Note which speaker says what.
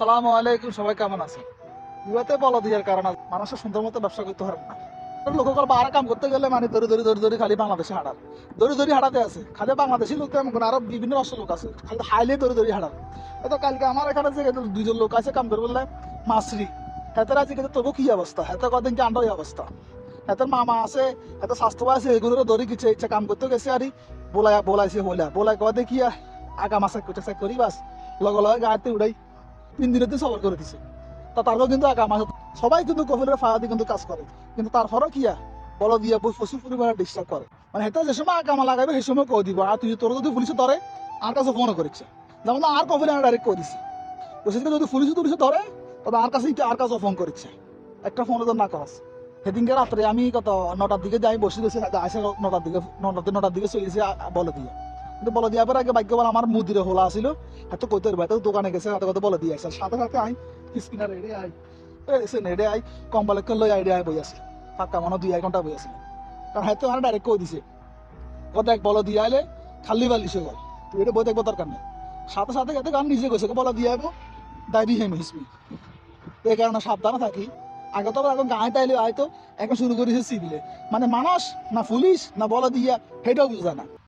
Speaker 1: আসসালামু আলাইকুম, সবাই কেমন আছেন? ইউএতে বলো দিয়ার কারণ মানুষের সুন্দর মতো ব্যবসা করতে পারে না। লোককাল বাহার কাম করতে গেলে মানে দড়ি খালি বাংলাদেশে হাঁটার দড়ি হাঁটাতে আছে। খালি বাংলাদেশি লোক তেমন করে, আরো বিভিন্ন রাষ্ট্রের লোক আছে খালি হাইলে দড়ি হাঁটার। তো কালকে আমার এখানে যে দুইজন লোক আছে কাম করে বললে মাসরি হাতের আছে, কিন্তু তবু কি অবস্থা, হাতে কদিন কি আন্ডার অবস্থা। হাতের মামা আছে, হাতে স্বাস্থ্য আছে, এগুলোর দড়ি কিছু ইচ্ছা কাম করতে গেছে আর বলাইছে বলাই কদে কি আগা মাসা করতে করি বাস লগে গাড়িতে উড়াই 3 দিনেতে সবর করে দিছে। তা তারপর কিন্তু আগা মাস সবাই কিন্তু কফিলের ফায়াদি কিন্তু কাজ করে, কিন্তু তারপরও কিয়া বল দিয়া প্রচুর পরিমাণে ডিস্টার্ব করে। মানে হেটা যে সময় আগামা লাগাবে সেই সময় কই দিব, আর তুই তোর যদি পুলিশে ধরে আর কাছে ফোন করেছে, যেমন আর কফিলে ডাইরেক্ট কই দিছে। সেদিকে যদি পুলিশে ধরে তবে আর কাছে ফোন করেছে, একটা ফোনে তো না কাজ। সেদিনকে রাত্রে আমি কত 9টার দিকে যাই বসে গেছি, আসে 9টার দিকে চলে গেছি বলে দিয়ে। কিন্তু বলে দেওয়ার পর আগে ভাগ্য বল আমার মুদিরে হোলা আসিল, এত কইতে পারবে তো দোকানে গেছে হাতে কথা বলে দিয়ে আসে, সাথে সাথে আই স্কিনার নেড়ে আই কম্বলে লই আইডিয়া বই আছে ফাঁকা মনে 2-1 ঘন্টা বই আছে। কারণ হয়তো আমার ডাইরেক্ট কই দিছে কথা এক বলে দিয়ে আইলে খালি বালিশে গল, তুই এটা বই দেখবো দরকার নেই। সাথে সাথে এত গান নিজে গেছে বলে দিয়ে আইবো ডাইরি হেম হিসবি। এই কারণে সাবধানে থাকি। আগে তো এখন গায়ে তাইলে হয়তো এখন শুরু করেছে সিভিলে, মানে মানুষ না পুলিশ না বলে দিয়া সেটাও বুঝে না।